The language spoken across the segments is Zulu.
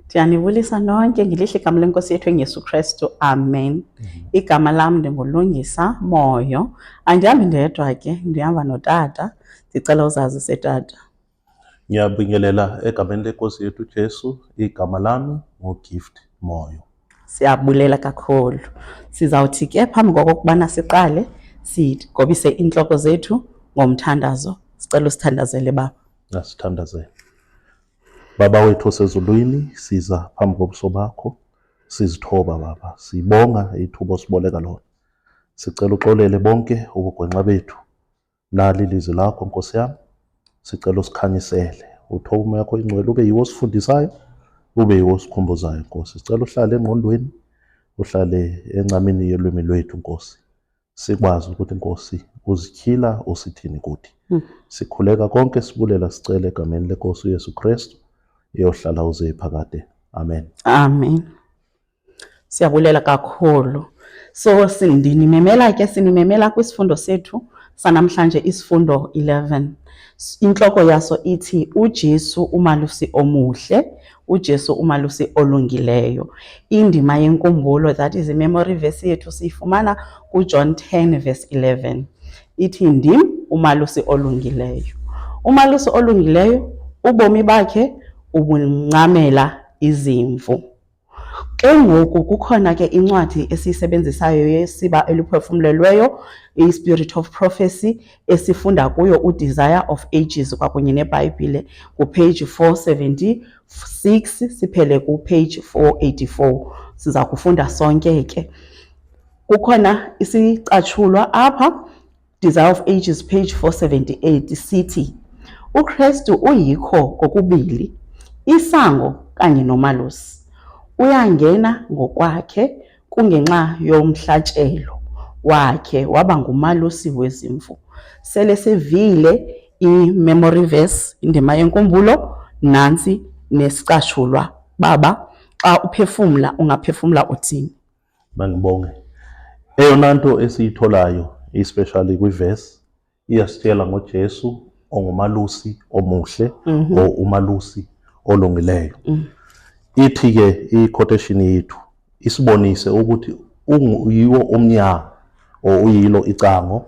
Ndiyanibulisa nonke ngelihle igama lenkosi yethu enguYesu Kristu. Amen. Igama lam ndinguLungisa Moyo. Andihambi ndedwa ke, ndihamba notata. Ndicela uzazise tata. Ngiyabingelela egameni lenkosi yethu Jesu. Igama lami nguGift Moyo. Siyabulela kakhulu. Sizawuthi ke phambi kokubana siqale sigobise intloko zethu ngomthandazo. Sicela usithandazele baba. Asithandazele. Baba wethu osezulwini, siza phambi kobuso bakho, sizithoba baba, sibonga ithuba osiboleka lona. Sicela uxolele bonke ubugwenxa bethu. Nali ilizwi lakho Nkosi yami, sicela usikhanyisele. Uthoba umoya wakho ingcwele ube yiwo osifundisayo, ube yiwo osikhumbuzayo Nkosi. Sicela uhlale engqondweni, uhlale encamini yolwimi lwethu Nkosi. Sikwazi ukuthi Nkosi uzityhila usithini kuthi. Sikhuleka konke sibulela sicela egameni lenkosi uYesu Kristu. Iyohlala uze phakade. Amen. Amen. Siyabulela kakhulu. So sinimemela kwisifundo sethu sanamhlanje, isifundo 11. Inhloko yaso ithi uJesu umalusi omuhle, uJesu umalusi olungileyo. Indima yenkumbulo, that is memory verse yethu, siyifumana kuJohn 10 verse 11. Ithi ndim umalusi olungileyo. Umalusi olungileyo ubomi bakhe ubuncamela izimvu. Ke ngoku kukhona ke incwadi esiyisebenzisayo yesiba eliphefumlelweyo, i-Spirit of Prophecy, esifunda kuyo uDesire of Ages kwakunye neBhayibhile kupage 476 siphele kupage 484. Siza kufunda sonke ke. Kukhona isicatshulwa apha, Desire of Ages page 478, sithi uKristu uyikho kokubili, isango kanye nomalusi. Uyangena ngokwakhe kungenxa yomhlatshelo wakhe waba ngumalusi wezimvu. Sele sevile i-memory verse, indima yenkumbulo, nansi nesicatshulwa. Baba, xa uphefumla ungaphefumla uthini? Mangibonge. Eyona nto esiyitholayo, especially kwiverse, iyasitshela ngoJesu ongumalusi omuhle, o umalusi olungileyo. Ithi ke i-quotation yethu isibonise ukuthi uyiwo umnyango o uyilo icango,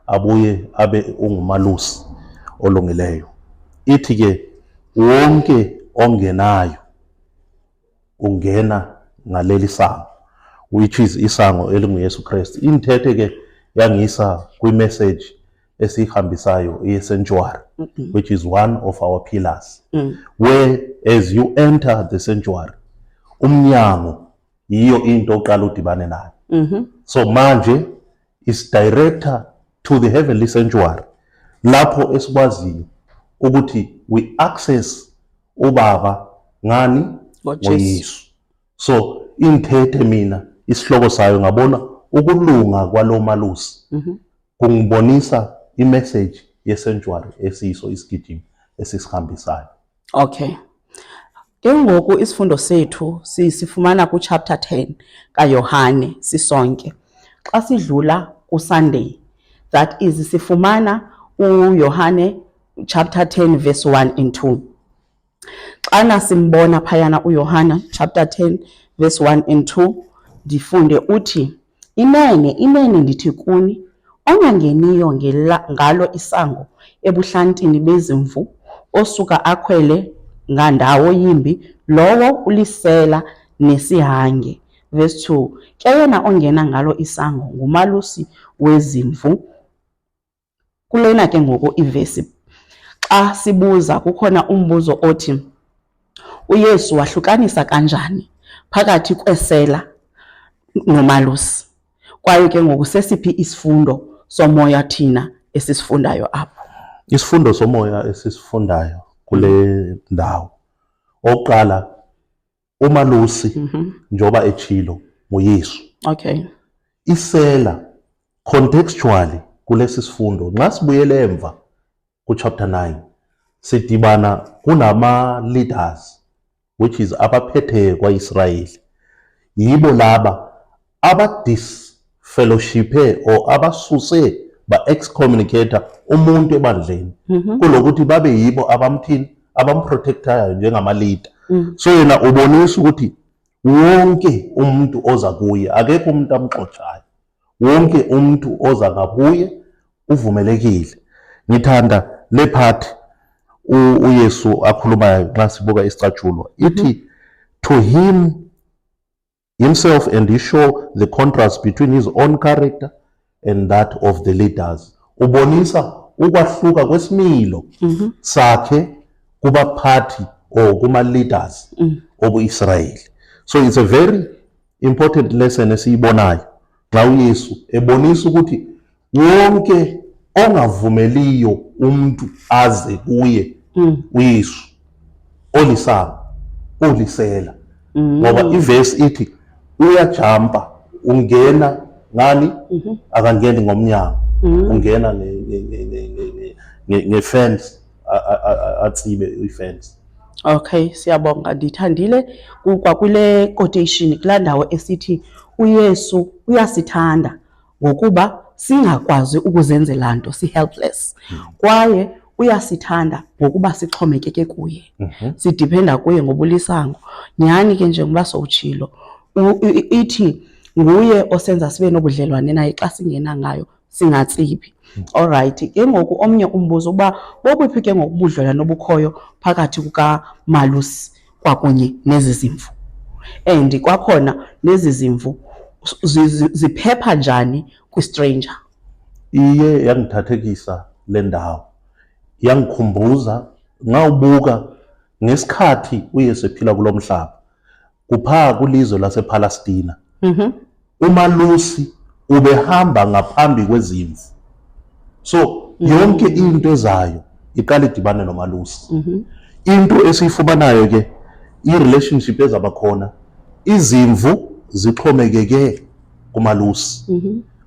abuye abe ungumalusi olungileyo. Ithi ke wonke ongenayo ungena ngaleli sango, which is isango elinguYesu Kristu. Inthethe ke yangisa kwi-message esihambisayo ye-sanctuary, which is one of our pillars, where as you enter the sanctuary, umnyango yiyo into oqala udibane nayo. So manje is director to the heavenly sanctuary, lapho esikwaziyo ukuthi we access ubaba ngani ngoYesu. So inthethe mina isihloko sayo ngabona ukulunga kwalo malusi kungibonisa i-message ye-sanctuary esiyiso isigidimi esisihambisayo. Okay. Ke ngoku isifundo sethu sifumana ku-chapter 10 kaYohane sisonke. Xa sidlula ku-Sunday, that is sifumana uYohane chapter 10 verse 1 and 2. Xana simbona phayana uYohana chapter 10 verse 1 and 2, ndifunde uthi, inene ndithi kuni, ongangeniyo ngalo isango ebuhlantini bezimvu, osuka akhwele ngandawo yimbi, lowo ulisela nesihange. Verse 2, ke yena ongena ngalo isango ngumalusi wezimvu. Kulena ke ngoku ivesi, xa sibuza kukhona umbuzo othi, uYesu wahlukanisa kanjani phakathi kwesela nomalusi? Kwaye ke ngoku sesiphi isifundo somoya thina esisifundayo apho? Isifundo somoya esisifundayo kule ndawo, oqala umalusi njoba echilo nguYesu. Okay. Isela contextually kulesi sifundo, nxa sibuyele emva ku-chapter 9, sidibana kunama leaders, which is abaphethe kwa-Israyeli. Yibo laba abadisfellowshiphe or abasuse ba-excommunicate umuntu ebandleni, kulokuthi babe yibo abamthini, abamprotectayo njengama-leader. So yena ubonisa ukuthi wonke umuntu oza kuye, akekho umuntu amxotshayo, wonke umuntu oza ngakuye uvumelekile. Ngithanda le part uYesu akhulumayo nxa sibuka isicatshulo, ithi to him himself, and he show the contrast between his own character and that of the leaders. Ubonisa ukwahluka kwesimilo sakhe kubaphathi or kuma-leaders obu-Israyeli. So it's a very important lesson esiyibonayo nxa uYesu ebonisa ukuthi wonke ongavumeliyo umuntu aze kuye uYesu olisango ulisela, ngoba iverse ithi uyajampa ungena ngani, akangeni ngomnyango, ungena nge-fence, atsibe i-fence. Okay, siyabonga. Ndithandile kwakwile quotation kulaa ndawo esithi uYesu uyasithanda ngokuba singakwazi ukuzenzela nto, si-helpless, kwaye uyasithanda ngokuba sixhomekeke kuye, sidipenda kuye ngobulisango. Nyhani ke njengoba sowutshilo, ithi nguye osenza sibe nobudlelwane naye xa singena ngayo singatsibi. Alright, ke ngoku omnye umbuzo uba bobuphi ke ngoku ubudlelwane obukhoyo phakathi kukaMalusi kwakunye nezi zimvu, and kwakhona nezi zimvu ziphepha njani kwi-stranger? Iye yangithathekisa le ndawo, yangikhumbuza nxa ubuka ngesikhathi uYesu ephila kulo mhlaba kuphaa kulizwe lasePalestina. uMalusi ubehamba ngaphambi kwezimvu, so yonke into ezayo iqala idibane noMalusi. Into esiyifumanayo ke i-relationship ezaba khona, izimvu zixhomekeke kuMalusi.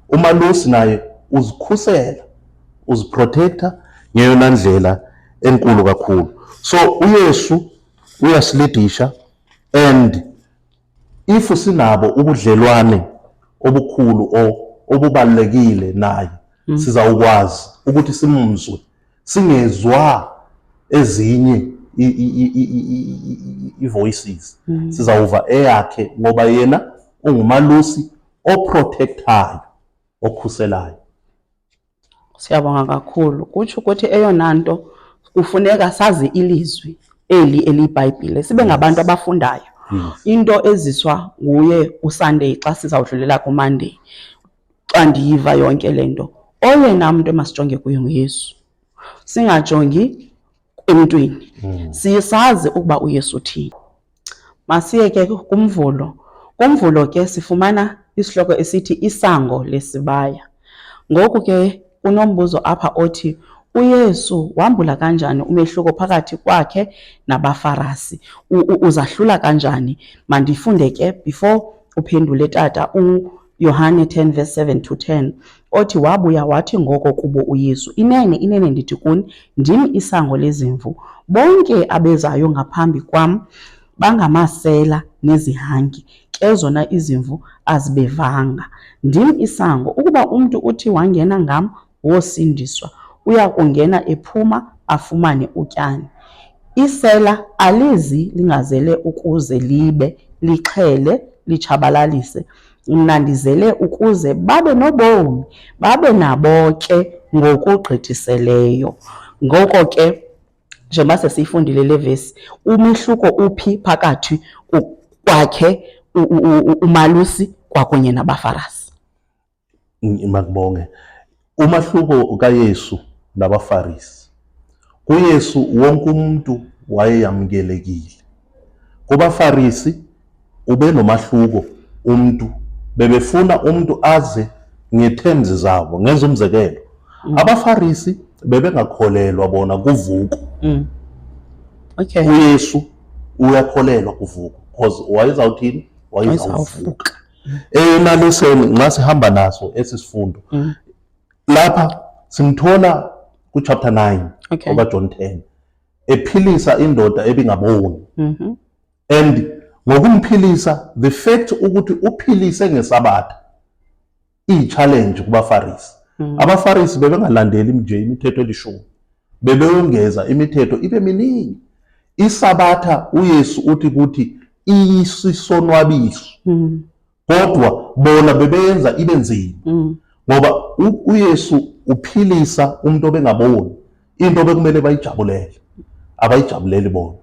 uMalusi naye uzikhusela, uziprotecta ngeyona ndlela enkulu kakhulu. So uYesu uyasilidisha, and if sinabo ubudlelwane obukhulu obubalulekile naye, sizawukwazi ukuthi simuzwe, singezwa ezinye i-voices, sizawuva eyakhe ngoba yena unguMalusi oprotectayo, okhuselayo. Siyabonga kakhulu. Kutsho ukuthi eyona nto kufuneka sazi ilizwi eli eliyiBhayibhile, sibe ngabantu abafundayo. Into eziswa nguye uSunday xa sizawudlulela kuMonday, xa ndiyiva yonke le nto, oyena muntu emasijonge kuye nguYesu, singajongi emntwini. Sisazi ukuba uYesu uthini. Masiye ke kumvulo. Kumvulo ke sifumana isihloko esithi isango lesibaya. Ngoku ke unombuzo apha othi uYesu wambula kanjani umehluko phakathi kwakhe nabaFarisi, uzahlula kanjani? Mandifunde ke before uphendule tata uYohane 10 verse 7 to 10 othi wabuya wathi ngoko kubo uYesu, inene inene ndithi kuni, ndim isango lezimvu. Bonke abezayo ngaphambi kwam bangamasela nezihangi, ke zona izimvu azibevanga. Ndim isango, ukuba umntu uthi wangena ngam wosindiswa, uya kungena ephuma afumane utyani. Isela alizi lingazele ukuze libe, lixhele, litshabalalise. Mna ndizele ukuze babe nobomi, babe nabo ke ngokugqithiseleyo. Ngoko ke njengoba sesiyifundile le vesi, umehluko uphi phakathi kwakhe uMalusi kwakunye nabaFarisi? Makubonge. Umahluko kaYesu nabaFarisi, kuYesu wonke umuntu wayeyamukelekile. KubaFarisi ube nomahluko, umuntu bebefuna umuntu aze nge-terms zabo. Ngenza umzekelo, abaFarisi bebengakholelwa bona kuvuko. Okay. uYesu uyakholelwa kuvuko because wayezawuthini, wayezawuvuka. Eyona lesson nxa sihamba naso esisifundo, lapha simthola ku-chapter 9 okaJohn 10 ephilisa indoda ebingaboni. And ngokumphilisa, the fact ukuthi uphilise ngeSabatha iyi-challenge kubaFarisi. AbaFarisi bebengalandeli nje imithetho elishumi, bebeyongeza imithetho ibe miningi. Isabatha uYesu uthi kuthi isisonwabiso, kodwa bona bebenza ibe nzima, ngoba uYesu uphilisa umuntu obengaboni into bekumele bayijabulele, abayijabuleli bona,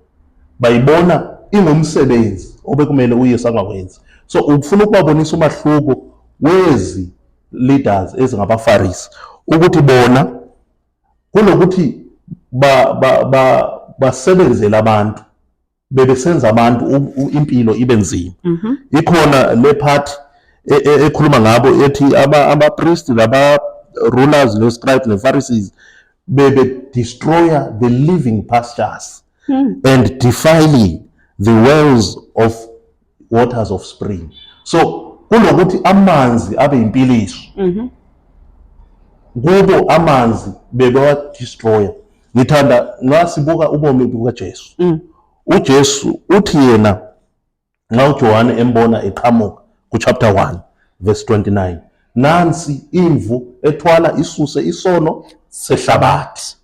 bayibona ingumsebenzi obekumele uYesu angawenzi. So ufuna ukubabonisa umahluko wezi leaders ezingabaFarisi, ukuthi bona kunokuthi basebenzele abantu, bebesenza abantu impilo ibe nzima. Ikhona le part ekhuluma ngabo ethi abapristi laba-rulers ne-scribes ne-Pharisees bebe-destroya the living pastures and defiling the wells of waters of spring. So kunokuthi amanzi abe impiliso, kubo amanzi bebewa-destroya. Ngithanda ngasibuka ubomi bukaJesu. uJesu uthi yena nxa uJohane embona eqhamuka ku-chapter 1 verse 29, nansi imvu ethwala isuse isono sehlabathi.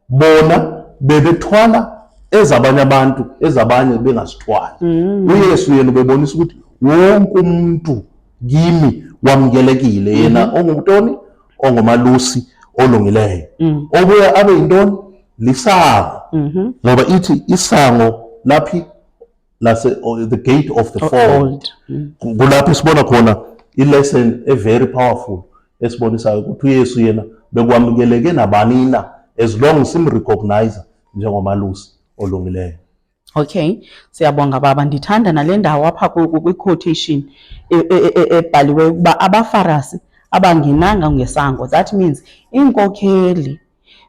Bona bebethwala ezabanye abantu, ezabanye bengazithwali. uYesu yena ubebonisa ukuthi wonke umuntu kimi wamukelekile, yena ongumntoni, ongumalusi olungileyo, obuya abe yintoni, lisango, ngoba ithi isango laphi the gate of the fold. Kulapho sibona khona i-lesson very powerful esibonisayo ukuthi uYesu yena bekwamukeleke nabani na, as long simrecognize njengomalusi olungileyo. Okay, siyabonga baba. Ndithanda nale ndawo apha kwi-quotation ebhaliwe ukuba abaFarisi abangenanga ngesango. That means iinkokheli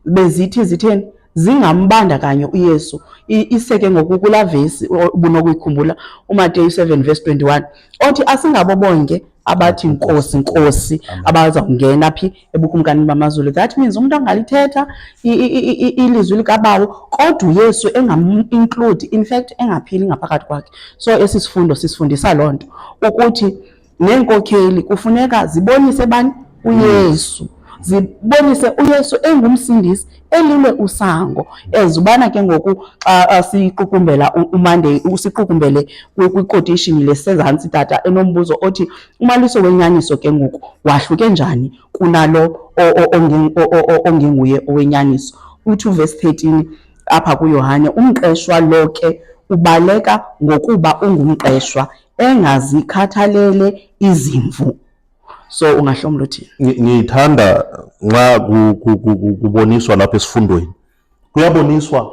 bezithi zitheni zingambandakanye uYesu. Iseke ngoku kulaa vesi ubunokuyikhumbula, uMateyu 7 verse 21, othi asingabo bonke abathi Nkosi, Nkosi, abazawungena phi ebukumkanini bamazulu. That means umuntu angalithetha ilizwi likaBawo kodwa uYesu engam-include, in fact engaphili ngaphakathi kwakhe. So esi sifundo sisifundisa loo nto ukuthi neenkokheli kufuneka zibonise bani, uYesu, zibonise uYesu engumsindisi, elilwe usango, ezubana ke ngoku xa siqukumbela uMonday, usiqukumbele kwi-quotation lesezantsi tata enombuzo othi umaliso wenyaniso ke ngoku wahluke njani kunalo ongenguye owenyaniso. U2 verse 13 apha kuYohane, umqeshwa lo ke ubaleka ngokuba ungumqeshwa, engazikhathalele izimvu. So ungahlomla uthini? Ngithanda nxa kuboniswa lapha esifundweni, kuyaboniswa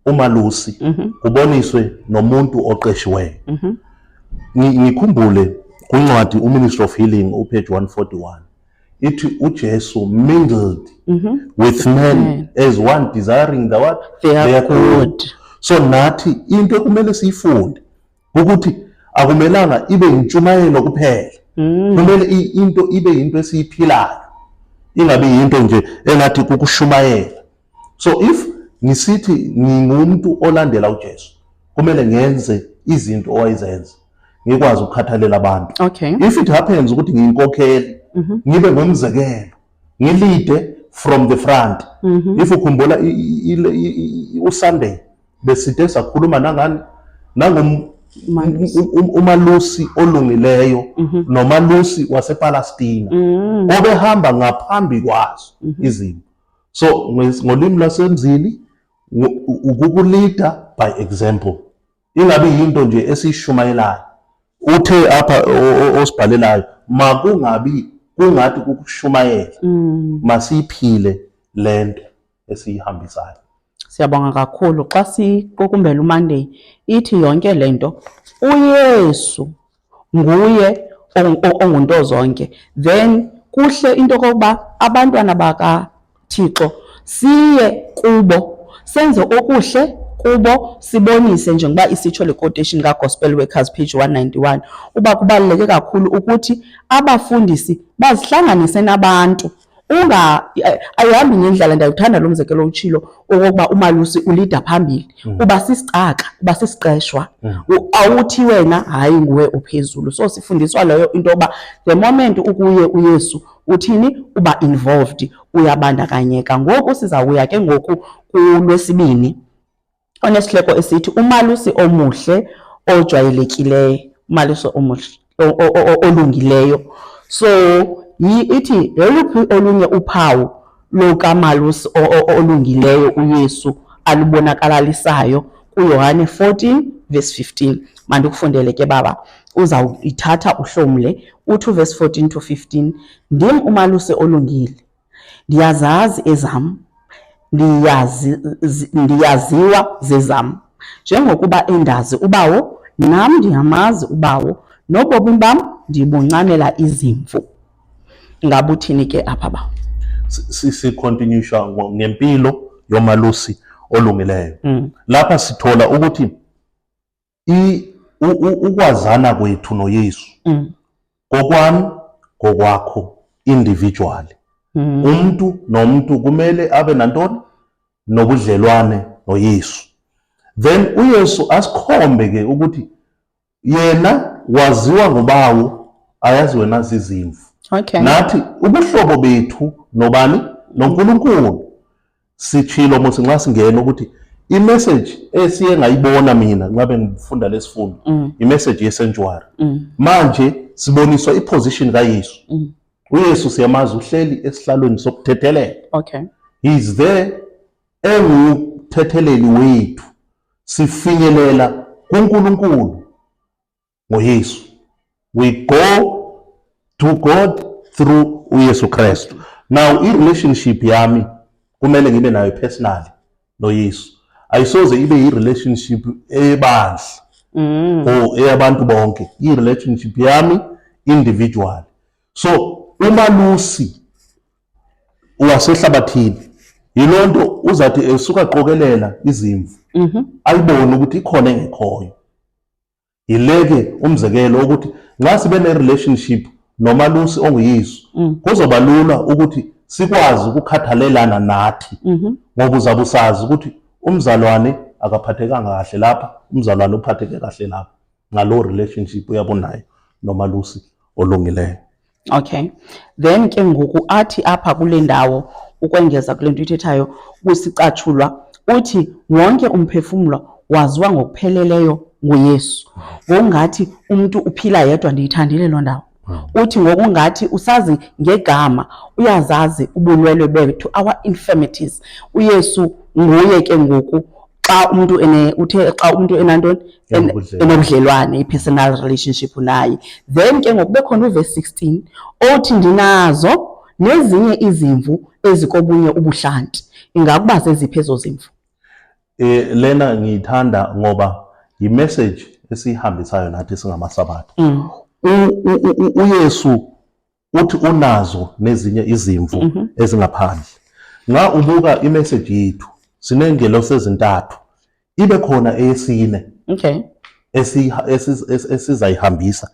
umalusi, kuboniswe nomuntu oqeshiweyo. Ngikhumbule kwincwadi uMinistry of Healing upage 141, ithi uJesu mingled with men as one desiring the what? Their good. So nathi into ekumele siyifunde ukuthi akumelanga ibe intshumayelo kuphela, kumele into ibe into esiyiphilayo, ingabe yinto nje engathi kukushumayela. So if ngisithi ngingumuntu olandela uJesu, kumele ngenze izinto owayezenza, ngikwazi ukukhathalela abantu. Okay. If it happens ukuthi ngiyinkokheli, ngibe ngomzekelo, ngilide from the front. If ukhumbula uSunday besithe sakhuluma nangani, umalusi olungileyo nomalusi wasePalestina obehamba ngaphambi kwazo izimo. So ngolimi lwasemzini ukukulida by example, ingabe yinto nje esishumayelayo. Uthe apha osibhalelayo, makungabi kungathi kukushumayela, masiyiphile lento esiyihambisayo. Siyabonga kakhulu. Xa siqukumbela uMonday ithi yonke lento uYesu nguye ongunto zonke. Then kuhle into kokuba abantwana bakaThixo siye kubo senze okuhle kubo, sibonise njengoba isitsho le quotation ka-Gospel Workers page 191 uba kubaluleke kakhulu ukuthi abafundisi bazihlanganise nabantu. Ayihambi ngendlela, ndiyawuthanda lo mzekelo utshilo okokuba umalusi ulida phambili, uba sisicaka, uba sisiqeshwa, awuthi wena hayi nguwe ophezulu. So sifundiswa leyo into yoba the moment ukuye uYesu uthini, uba involved, uyabandakanyeka. Ngoku sizawuya ke ngoku kuLwesibini onesihloko esithi umalusi omuhle ojwayelekileyo, umalusi omuhle olungileyo. So ithi loluphi olunye uphawu lokamalusi olungileyo uYesu alubonakalalisayo kuYohane 14 verse 15. Mandikufundele ke baba, uzawuyithatha uhlomle uthi verse 14 to 15. Ndim umalusi olungile, ndiyazazi ezam, ndiyaziwa zezam, njengokuba endazi ubawo, nam ndiyamazi ubawo, nobomi bam ndibuncamela izimvu. Ngabuthini ke apha ba? Sicontinuesha ngempilo yomalusi olungileyo. Lapha sithola ukuthi ukwazana kwethu noYesu kokwami kokwakho individually. Umuntu nomuntu kumele abe nantoni nobudlelwane noYesu. Then uYesu asikhombe ke ukuthi yena waziwa ngobawo, ayaziwe nazi izimvu. Okay. Nathi ubuhlobo bethu nobani noNkulunkulu sitshilo mose nxa singena ukuthi imessage esiye ngayibona mina nxa bengifunda lesifundo imessage yesentuary. Manje siboniswa iposition kaYesu. uYesu siyamazi uhleli esihlalweni sokuthethelela. Okay. He is there enguthetheleli wethu. Sifinyelela kuNkulunkulu ngoYesu. We go to God through uYesu Kristu. Now i-relationship yami kumele ngibe nayo personally noYesu. Ayisoze ibe i-relationship ebandla or eyabantu bonke. I-relationship yami individual. So umalusi wasehlabathini yilonto uzathi esuka qokelela izimvu ayibone ukuthi ikhona engekhoyo. Yileke umzekelo ukuthi nxa sibe ne-relationship nomalusi onguYesu kuzoba lula ukuthi sikwazi ukukhathalelana nathi ngoba uzabe usazi ukuthi umzalwane akaphathekanga kahle lapha, umzalwane uphatheke kahle lapha, ngalo relationship uyabonayo nomalusi olungileyo. Okay. Then ke ngoku athi apha kule ndawo ukwengeza kule nto ithethayo kusicatshulwa uthi wonke umphefumlo waziwa ngokupheleleyo nguYesu. Ngokungathi umuntu uphila yedwa, ndiyithandile loo ndawo. Uthi ngokungathi usazi ngegama, uyazazi ubulwelwe bethu, our infirmities. uYesu nguye ke ngoku xa umuntu enantoni enobudlelwane, i-personal relationship naye. Then ke ngoku bekhona uverse 16 othi ndinazo nezinye izimvu ezikobunye ubuhlanti. Ingakuba zeziphi ezo zimvu? Lena ngiyithanda ngoba yi-message esiyihambisayo nathi singamasabatha. uYesu uthi unazo nezinye izimvu ezingaphandle. Nxa ubuka imessage yethu sinengelosi ezintathu, ibe khona eyesine. Okay. Esizayihambisa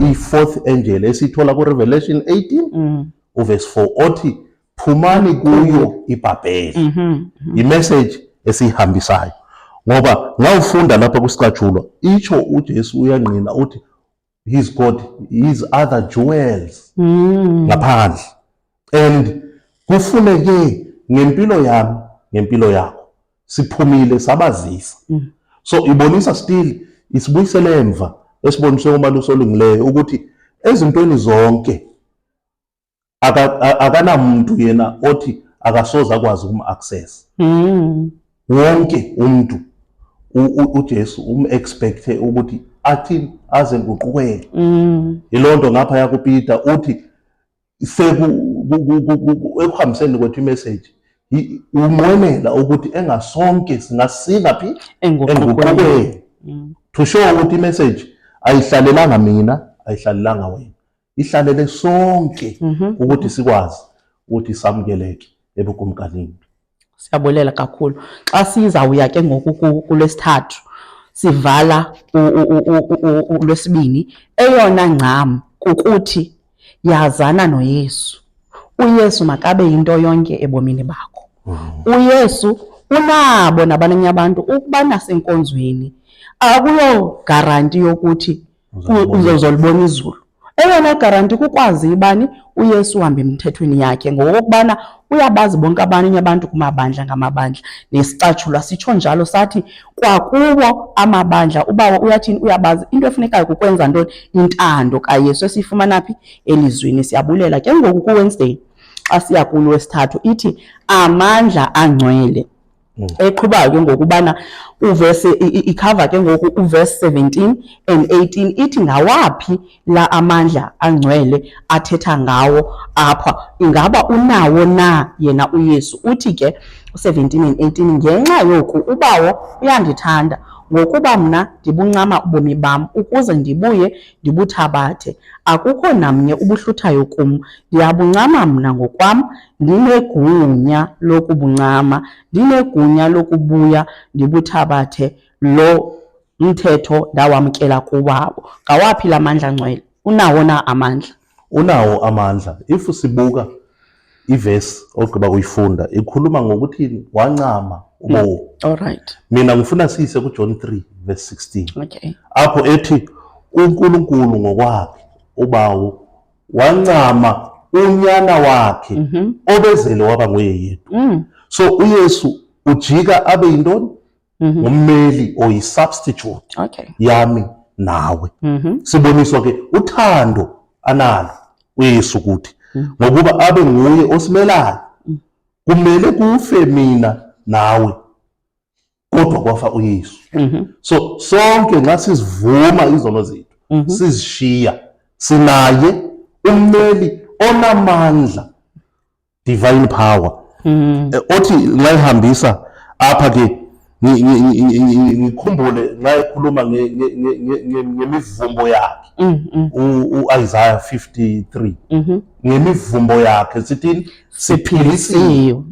i-fourth angel esithola ku Revelation 18 uverse 4 othi phumani kuyo iBhabheli. I-message esiyihambisayo ngoba nxa ufunda lapha kusicatshulwa itsho uJesu uyangqina uthi he's got his other jewels ngaphandle, and kufuneke ngempilo yami ngempilo yakho siphumile sabazisa. So ibonisa still isibuyisele emva esiboniswe umalusi olungileyo ukuthi ezintweni zonke akanamuntu yena othi akasoza akwazi ukum-access. Wonke umuntu uJesu expecte ukuthi athi aze nguqukele. Yilonto ngapha yakuPeter uthi ekuhambiseni kwethu imessage unqwenela ukuthi engasonke singasika phi enguqukele. To show ukuthi imessage ayihlalelanga mina, ayihlalelanga wena, ihlalele sonke ukuthi sikwazi ukuthi samukeleke ebukumkanini. Siyabulela kakhulu. Xa sizawuya ke ngoku kulesithathu sivala ulwesibini, eyona ngcam kukuthi yazana noYesu. uYesu makabe yinto yonke ebomini bakho. uYesu unabo nabanye abantu ukuba nasenkonzweni akuyo garanti yokuthi uzolibona izulu. Eyona garanti kukwazi ibani uYesu uhamba emthethweni yakhe ngokubana uyabazi bonke abanye abantu kumabandla ngamabandla, nesicatshulwa sitsho njalo sathi kwakuwo amabandla ubawo uyathini uyabazi into efunekayo kukwenza ntoni, intando kaYesu esiyifumana phi elizweni. Siyabulela ke ngoku kuWednesday xa siya kulo wesithathu ithi amandla angcwele eqhubayo ke ngokubana uverse ikhava ke ngoku uverse 17 and 18 ithi ngawaphi la amandla angcwele athetha ngawo apha, ingaba unawo na yena uYesu. Uthi ke 17 and 18 ngenxa yoku ubawo uyandithanda ngokuba mna ndibuncama ubomi bam ukuze ndibuye ndibuthabathe, akukho namnye ubuhluthayo kum, ndiyabuncama mna ngokwam, ndinegunya lokubuncama, ndinegunya lokubuya ndibuthabathe lo mthetho ndawamkela kuwabo. Ngawaphi la mandla angcwele? Unawo na amandla? Unawo amandla. If sibuka iverse ogqiba kuyifunda ikhuluma ngokuthi wancama ubomi. All right. Mina ngifuna siyise kuJohn 3 verse 16. Okay. Apho ethi uNkulunkulu ngokwakhe ubawo wancama unyana wakhe obezele waba nguye yedwa. So uYesu ujika abe yintoni? Ummeli or yi-substitute yami nawe. Siboniswa ke uthando analo uYesu kuthi ngokuba abe nguye osimelayo. Kumele kufe mina nawe kodwa kwafa uYesu. So sonke nxa sizivuma izono zethu sizishiya sinaye ummeli onamandla, divine power, othi nxa ihambisa apha ke ngikhumbule nxa ekhuluma ngemivumbo yakhe uIsaiah 53 ngemivumbo yakhe sithini siphilisiwe.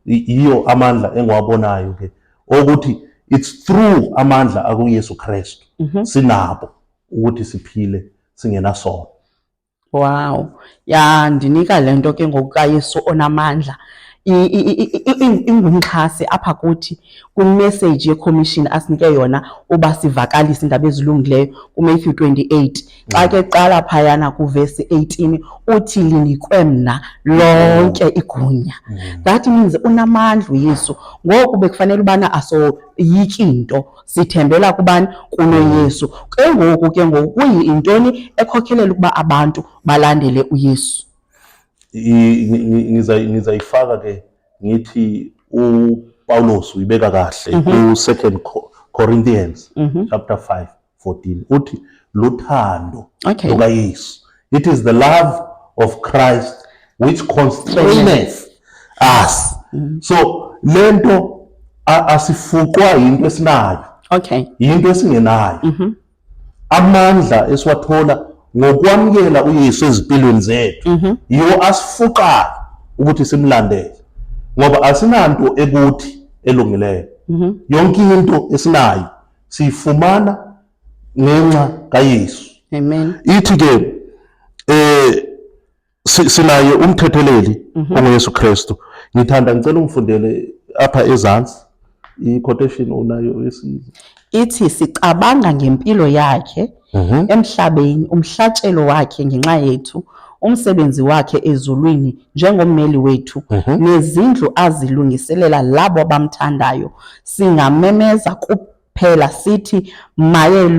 Iyo amandla engiwabonayo ke ukuthi it's through amandla akuYesu Kristu sinabo ukuthi siphile singenasono. Wow, ya ndinika lento ke ngokukaYesu onamandla ingumxhasi apha kuthi kumessage ye-commission asinike yona uba sivakalise indaba ezilungileyo kuMatthew 28 xa ke qala phayana kuverse 18 uthi linikwe mna lonke igunya. That means unamandla uYesu, ngoku bekufanele ubana asoyiki into, sithembela kubani? KunoYesu. Ke ngoku kuyintoni ekhokhelela ukuba abantu balandele uYesu? Ngizayifaka ke ngithi uPawulos uyibeka kahle ku2 Corinthians chapter 5:14 uthi luthando lukaYesu. It is the love of Christ which constraineth us. So lento asifuqwa into esinayo, into esingenayo. Amandla esiwathola ngokwamkela uYesu ezimpilweni zethu yiwo asifuqayo ukuthi simlandele, ngoba asinanto ekuthi elungileyo. Yonke into esinayo siyifumana ngenxa kaYesu. Amen. Ithi ke sinaye umthetheleli onguYesu Kristu. Ngithanda ngicela umfundele apha ezantsi i-quotation unayo esizwe. Ithi sicabanga ngempilo yakhe emhlabeni, umhlatshelo wakhe ngenxa yethu, umsebenzi wakhe ezulwini njengommeli wethu, nezindlu azilungiselela labo abamthandayo. Singamemeza kuphela sithi maye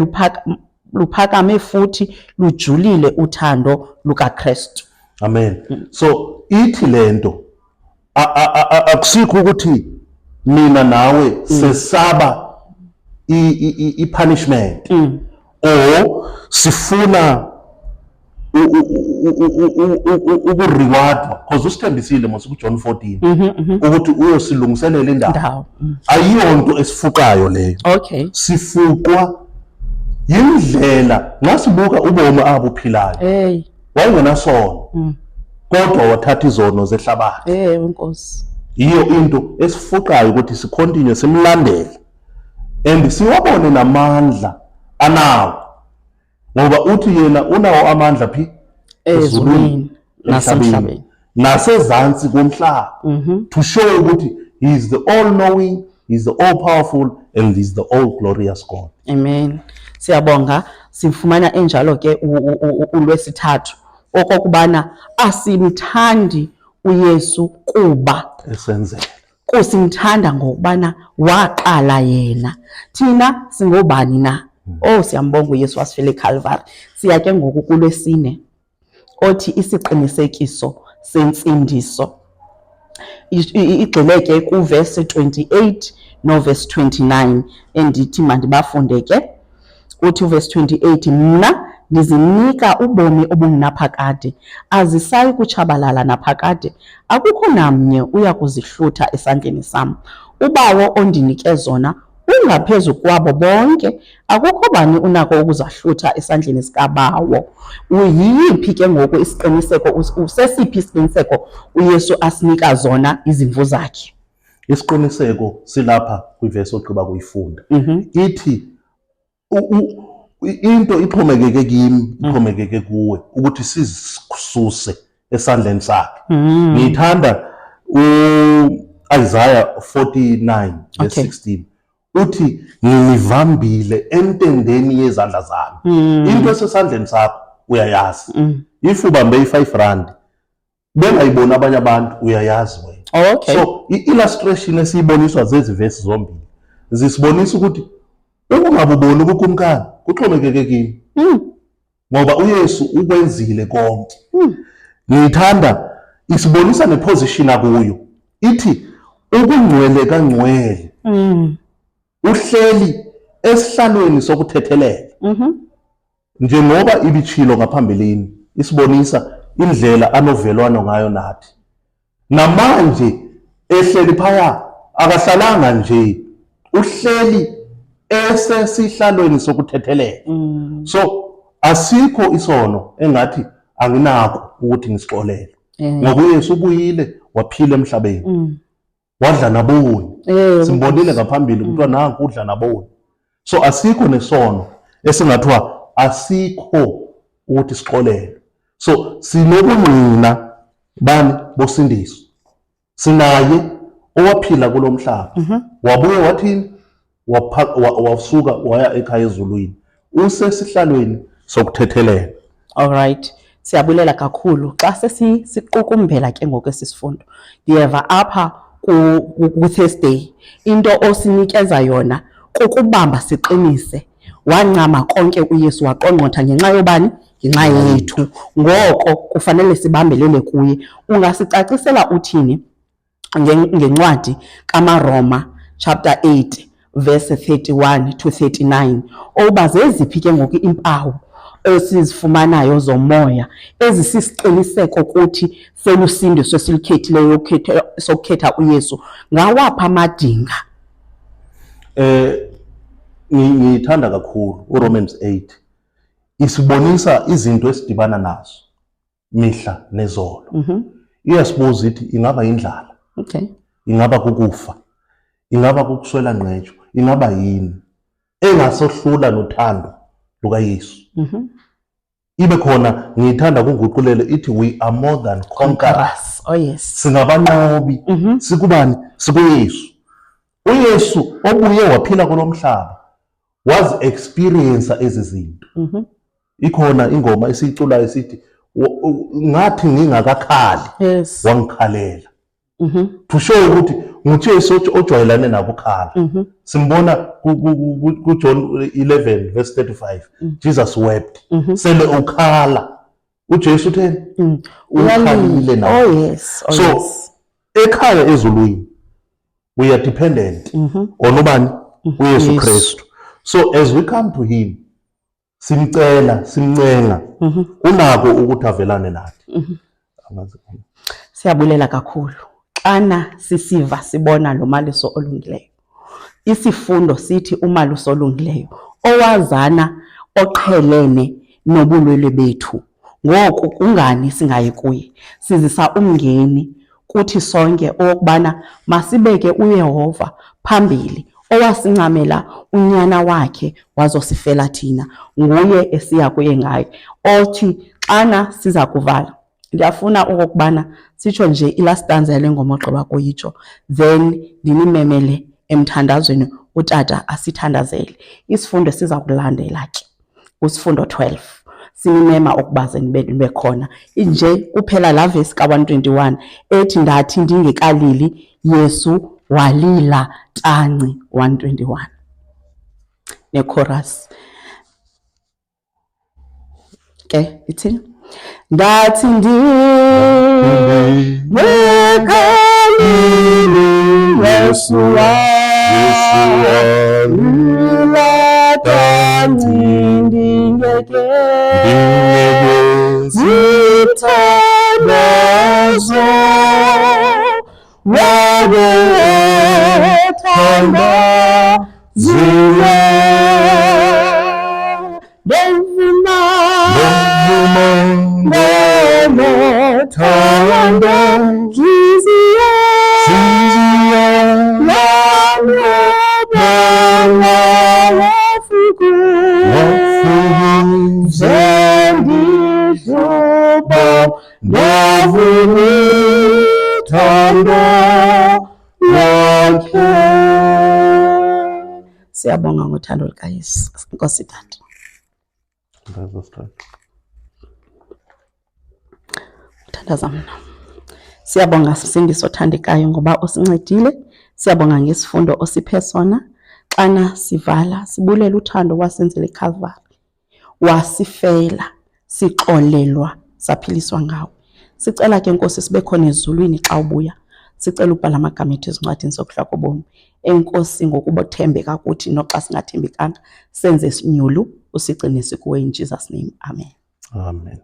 luphakame futhi lujulile uthando lukaKristu. Amen. So ithi lento akusikho ukuthi mina nawe sesaba i-punishment or sifuna ukurewardwa, because usithembisile mase kuJohn 14 ukuthi uyosilungiselela indawo. Ayiyonto esifuqayo leyo. Sifuqwa yindlela nxa sibuka ubomi abuphilayo wayengenasono kodwa wathatha izono zehlabathi. Nkosi. Iyo into esifuqayo ukuthi sicontinue simlandele and siwabone namandla anawo, ngoba uthi yena unawo amandla phi ezulwini nasemhlabeni nasezantsi komhlaba, to show ukuthi he is the all knowing, he is the all powerful and he is the all glorious God. Amen. Siyabonga. sifumana enjalo ke uLwesithathu okokubana asimthandi uYesu kuba esenzela kusimthanda ngokubana waqala yena. Thina singobani na? Siyambonga uYesu wasifela eCalvary. Siya ke ngoku kuLwesine othi isiqinisekiso sensindiso. Igxile ke kuverse 28 noverse 29 endithi mandibafunde ke. Uthi uverse 28, mna ndizinika ubomi obungunaphakade, azisayi kutshabalala naphakade, akukho namnye uya kuzihlutha esandleni sam. Ubawo ondinike zona ungaphezu kwabo bonke, akukho bani unako ukuzahlutha esandleni sikabawo. Uyiphi ke ngoku isiqiniseko, usesiphi isiqiniseko uYesu asinika zona izimvu zakhe? Isiqiniseko silapha kwiverse ogqiba kuyifunda. Ithi into ixhomekeke kimi, ixhomekeke kuwe ukuthi sizisuse esandleni sakhe. Ngithanda Isaiah 49 verse 16. Uthi ngivambile entendeni yezandla zami. Into esesandleni sakho uyayazi. If ubambe i5 rand bengayibona abanye abantu uyayazi wena. So i-illustration esiyiboniswa zezi verse zombili zisibonisa ukuthi ukungabuboni ukukumkani kuxhomekeke kimi. Ngoba uYesu ukwenzile konke. Ngithanda isibonisa neposition akuyo. Ithi ukungcwele kaNgcwele uhleli esihlalweni sokuthethelela. Njengoba ibichilo ngaphambilini isibonisa indlela anovelwano ngayo nathi. Namanje ehleli phaya akahlalanga nje, uhleli esesihlalweni sokuthethelela. So asikho isono engathi anginako ukuthi ngisixolele. Ngoba uYesu ubuyile waphila emhlabeni. Wadla naboni. Simbonile ngaphambili kuthiwa nanku udla naboni. So asikho nesono esingathiwa asikho ukuthi sixolele. So sinobungqina bani bosindiso. Sinaye owaphila kulomhlaba. Wabuye wathini? Wasuka waya ekhaya ezulwini. Usesihlalweni sokuthethelela. All right. Siyabulela kakhulu. Xa sesiqukumbela ke ngokwesisifundo. Ndiyeva apha ku Thursday into osinikeza yona kukubamba siqinise. Wancama konke uYesu waqongqotha ngenxa yobani? Ngenxa yethu. Ngoko kufanele sibambelele kuye. Ungasicacisela uthini ngencwadi kaMaroma chapter 8 verse 31 to 39. Oba zeziphi ke ngoku impawu esizifumanayo zomoya ezisisiqiniseko ukuthi selusindiso esilikhethileyo sokukhetha uYesu ngawapha amadinga? Ngithanda kakhulu uRomans 8. Isibonisa izinto esidibana nazo mihla nezolo. Iyasibuza ithi ingaba indlala. Ingaba kukufa. Ingaba kukuswela ngqesho. Ingaba yini engasohlula nothando lukaYesu. Ibe khona ngithanda kunguqulele ithi we are more than conquerors. Singabanqobi. Sikubani? SikuYesu. uYesu obuye waphila kulomhlaba was experience ezi zinto. Ikhona ingoma esicula esithi ngathi ngingakakhali wangikhalela. To show ukuthi nguJesu ojwayelane nabukhala. Simbona ku John 11 verse 35. Jesus wept. Sele ukhala. uJesu utheni? Ukhalile nawe. So ekhaya ezulwini we are dependent on ubani? uYesu Kristu. So as we come to him simcela, simncenga, unako ukuthi avelane nathi. Siyabulela kakhulu. Xana sisiva sibona lo maliso olungileyo. Isifundo sithi umaluso olungileyo owazana oqhelene nobulwele bethu. Ngoku kungani singayi kuye? Sizisa umngeni kuthi sonke okubana masibeke uYehova phambili owasincamela unyana wakhe wazosifela thina. Nguye esiya kuye ngaye. Othi xana siza kuvala ndiyafuna okokubana sitsho nje ilast stanza yale ngoma ogqiba kuyitsho, then ndinimemele emthandazweni utata asithandazele. Isifundo siza kulandela ke. kusifundo 12 sinimema ukuba ze nibe khona nje kuphela la verse ka-121 ethi ndathi ndingekalili Yesu walila tanci 121 nechorus ke ithini ndathi ndingekalili Yesu walila tanci ndingeke zithandazo wabethanda zile bevuma nothanda ngiziya zendihluba ndavumithando yakhe. Siyabonga ngothando lukaYesu. Nkosi Tata. Thandaza mna. Siyabonga Sisindisi othandekayo ngoba usincedile. Siyabonga ngesifundo osiphe sona. Xana sivala sibulela uthando wasenzele eCalvary. Wasifela, sixolelwa, saphiliswa ngawo. Sicela ke Nkosi sibe khona ezulwini xa ubuya. Sicela ubhala amagama ethu ezincwadini zokuhlala kobomi. Enkosi ngokubothembeka kuthi noxa singathembekanga senze sinyulu usigcine sikuwe in Jesus name. Amen. Amen.